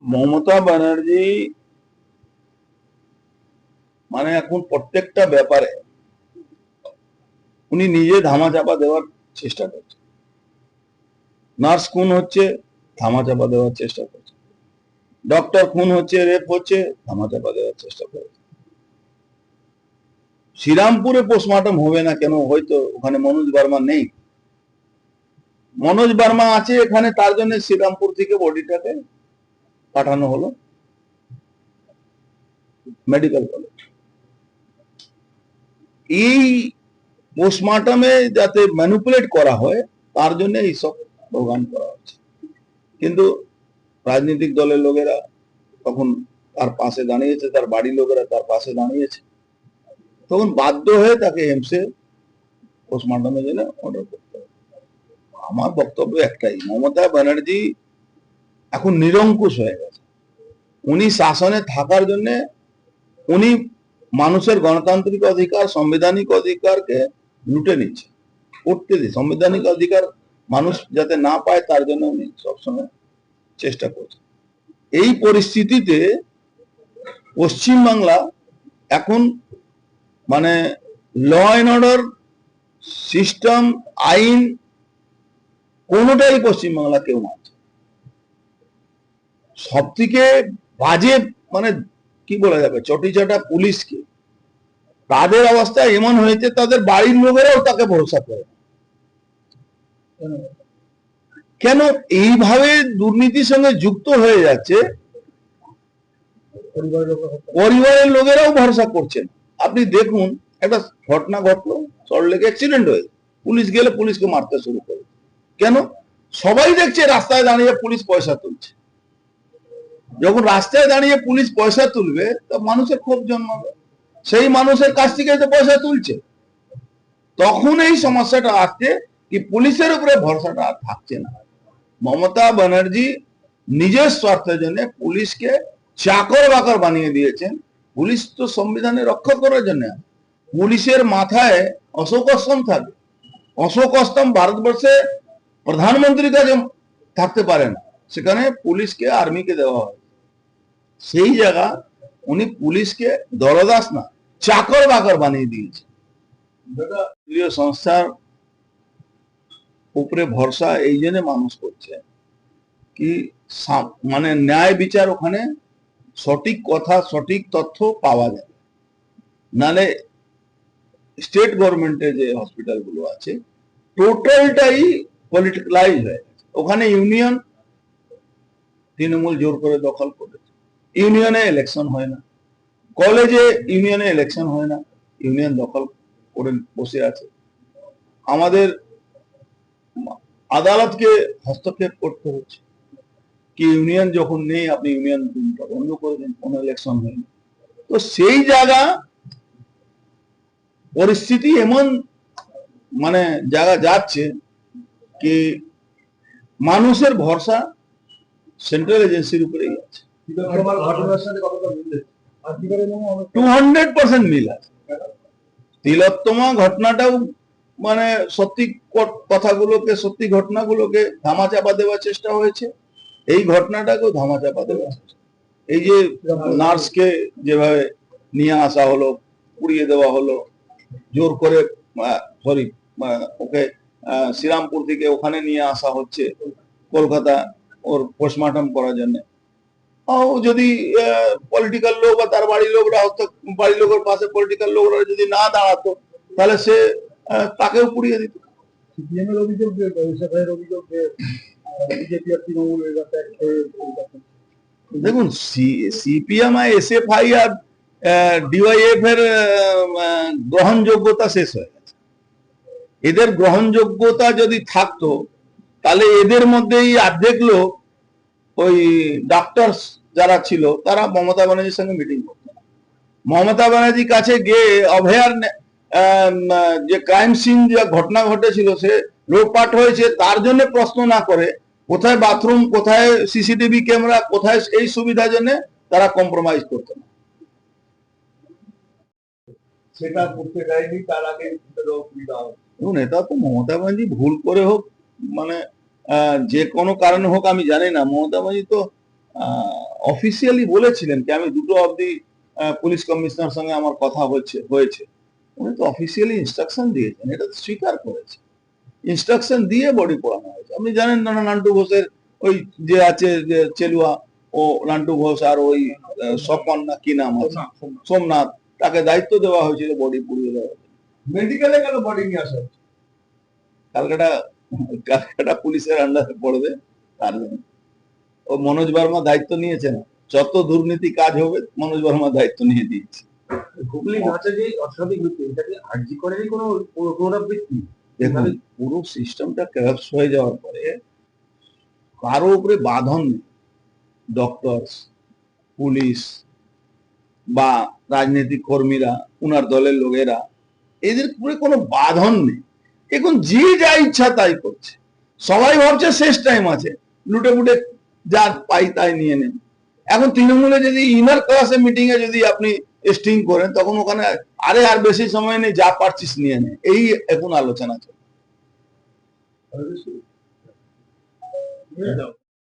মমতা ব্যানার্জি মানে এখন প্রত্যেকটা ব্যাপারে উনি নিজে ধামাচাপা দেওয়ার চেষ্টা করছে। নার্স খুন হচ্ছে, ধামাচাপা দেওয়ার চেষ্টা করছে। ডক্টর খুন হচ্ছে, রেপ হচ্ছে, ধামাচাপা দেওয়ার চেষ্টা করছে। শ্রীরামপুরে পোস্টমর্টম হবে না কেন? হয়তো ওখানে মনোজ বার্মা নেই। মনোজ বার্মা আছে এখানে, তার জন্য শ্রীরামপুর থেকে বডিটাকে পাঠানো হলো মেডিকেল কলেজ। এই পোস্টমর্টমে যাতে ম্যানিপুলেট করা হয় তার জন্য এইসব প্রোগ্রাম করা হচ্ছে। কিন্তু রাজনৈতিক দলের লোকেরা তখন তার পাশে দাঁড়িয়েছে, তার বাড়ির লোকেরা তার পাশে দাঁড়িয়েছে, তখন বাধ্য হয়ে তাকে এমসে পোস্টমর্টমের জন্য অর্ডার করতে হবে। আমার বক্তব্য একটাই, মমতা ব্যানার্জি এখন নিরঙ্কুশ হয়ে গেছে। উনি শাসনে থাকার জন্য উনি মানুষের গণতান্ত্রিক অধিকার, সাংবিধানিক অধিকারকে লুটে নিচ্ছে, করতে দিয়ে সাংবিধানিক অধিকার মানুষ যাতে না পায় তার জন্য উনি সবসময় চেষ্টা করছেন। এই পরিস্থিতিতে পশ্চিমবাংলা এখন মানে ল অ্যান্ড অর্ডার সিস্টেম, আইন কোনোটাই পশ্চিমবাংলা কেউ মানছে। সব থেকে বাজে মানে কি বলা যাবে, চটিচাটা পুলিশকে, তাদের অবস্থা এমন হয়েছে তাদের বাড়ির লোকেরাও তাকে ভরসা করে। কেন এইভাবে দুর্নীতির সঙ্গে যুক্ত হয়ে যাচ্ছে, পরিবারের লোকেরাও ভরসা করছেন। আপনি দেখুন, একটা ঘটনা ঘটলো, সল্টলেকে অ্যাক্সিডেন্ট হয়ে পুলিশ গেলে পুলিশকে মারতে শুরু করে। কেন? সবাই দেখছে রাস্তায় দাঁড়িয়ে পুলিশ পয়সা তুলছে। যখন রাস্তায় দাঁড়িয়ে পুলিশ পয়সা তুলবে তো মানুষের ক্ষোভ জন্মাবে, সেই মানুষের কাছ থেকে তো পয়সা তুলছে। তখন এই সমস্যাটা আসছে কি পুলিশের উপরে ভরসাটা আর থাকছে না। মমতা ব্যানার্জি নিজের স্বার্থের জন্য পুলিশকে চাকর বাকর বানিয়ে দিয়েছেন। পুলিশ তো সংবিধানে রক্ষা করার জন্য। পুলিশের মাথায় অশোক স্তম্ভ থাকে। অশোক স্তম্ভ ভারতবর্ষে প্রধানমন্ত্রীর কাছে থাকতে পারে না, সেখানে পুলিশকে আর্মিকে দেওয়া হয়। সেই জায়গা উনি পুলিশকে দলদাস না, চাকর বাকর বানিয়ে দিয়েছে। সংস্থার উপরে ভরসা এই জন্য মানুষ করছে কি মানে ন্যায় বিচার ওখানে সঠিক কথা, সঠিক তথ্য পাওয়া যায়। নালে স্টেট গভর্নমেন্টের যে হসপিটাল গুলো আছে টোটালটাই পলিটিক্যালাইজ হয়ে গেছে। ওখানে ইউনিয়ন তৃণমূল জোর করে দখল করেছে। ইউনিয়নে ইলেকশন হয় না, কলেজে ইউনিয়নে ইলেকশন হয় না, ইউনিয়ন দখল করে বসে আছে। আমাদের আদালতকে হস্তক্ষেপ করতে হচ্ছে কি ইউনিয়ন যখন নেই আপনি ইউনিয়ন বন্ধ করে দিন, কোনো ইলেকশন হয়নি। তো সেই জায়গা পরিস্থিতি এমন মানে জায়গা যাচ্ছে কি মানুষের ভরসা সেন্ট্রাল এজেন্সির উপরেই আছে। 200% মিল আছে। তিলোত্তমা ঘটনাটাও মানে সত্যি কথাগুলোকে, সত্যি ঘটনাগুলোকে ধামাচাপা দেওয়ার চেষ্টা হয়েছে, এই ঘটনাটাকেও ধামাচাপা দেওয়ার চেষ্টা। এই যে নার্সকে যেভাবে নিয়ে আসা হলো, পুড়িয়ে দেওয়া হলো, জোর করে সরি ওকে শ্রীরামপুর থেকে ওখানে নিয়ে আসা হচ্ছে কলকাতা ওর পোস্টমর্টম করার জন্য। যদি পলিটিক্যাল লোক বা তার বাড়ির লোকরা হতো, বাড়ির লোকের পাশে পলিটিক্যাল লোকরা যদি না দাঁড়াতো তাহলে সে তাকেও পুড়িয়ে দিত। দেখুন, সিপিএম আর এসএফআই আর ডিওয়াইএফ এর গ্রহণযোগ্যতা শেষ হয়ে গেছে। এদের গ্রহণযোগ্যতা যদি থাকতো তাহলে এদের মধ্যেই অর্ধেক লোক ওই ডাক্তার যারা ছিল তারা মমতা ব্যানার্জির সঙ্গে মিটিং করত। মমতা ব্যানার্জির কাছে গিয়ে অভয়ার যে ক্রাইম সিন যে ঘটনা ঘটেছিল, সে লোকপাট হয়েছে তার জন্য প্রশ্ন না করে কোথায় বাথরুম, কোথায় সিসিটিভি ক্যামেরা, কোথায় এই সুবিধার জন্য তারা কম্প্রোমাইজ করতো না। সেটা করতে চাইনি, তার আগে দেখুন, এটা তো মমতা ব্যানার্জি ভুল করে হোক মানে যে কোনো কারণে হোক আমি জানি না, মমতা ব্যানার্জি তো অফিসিয়ালি বলেছিলেন কি আমি 2টো অবধি পুলিশ কমিশনার সঙ্গে আমার কথা হয়েছে, উনি তো অফিসিয়ালি ইনস্ট্রাকশন দিয়েছেন, এটা তো স্বীকার করেছে। ইনস্ট্রাকশন দিয়ে বডি পোড়ানো হয়েছে। আপনি জানেন না নান্টু ঘোষের ওই যে আছে যে চেলুয়া, ও নান্টু ঘোষ আর ওই স্বপন না কি নাম আছে সোমনাথ, তাকে দায়িত্ব দেওয়া হয়েছিল বডি পুড়িয়ে দেওয়া। মেডিকেলে কেন বডি নিয়ে আসা হচ্ছে? কালকাটা পুলিশের আন্ডারে পড়বে, তার জন্য ও মনোজ বর্মা দায়িত্ব নিয়েছে না, যত দুর্নীতি কাজ হবে মনোজ বর্মা দায়িত্ব নিয়ে দিয়েছে। হুগলি নাচে যে অস্বাভাবিক মৃত্যু, এটাকে আরজি করেরই কোনো পুনরাবৃত্তি? দেখুন পুরো সিস্টেমটা ক্রাশ হয়ে যাওয়ার পরে কারো উপরে বাঁধন নেই, ডক্টর, পুলিশ বা রাজনৈতিক কর্মীরা, উনার দলের লোকেরা, এদের উপরে কোনো বাঁধন নেই। এখন যে যা ইচ্ছা তাই করছে, সবাই ভাবছে শেষ টাইম আছে, লুটে ফুটে যা পাই তাই নিয়ে নেন। এখন তৃণমূলে যদি ইনার ক্লাসে মিটিং এ যদি আপনি স্টিং করেন, তখন ওখানে আরে আর বেশি সময় নেই, যা পারছিস নিয়ে নে, এই এখন আলোচনা চলে।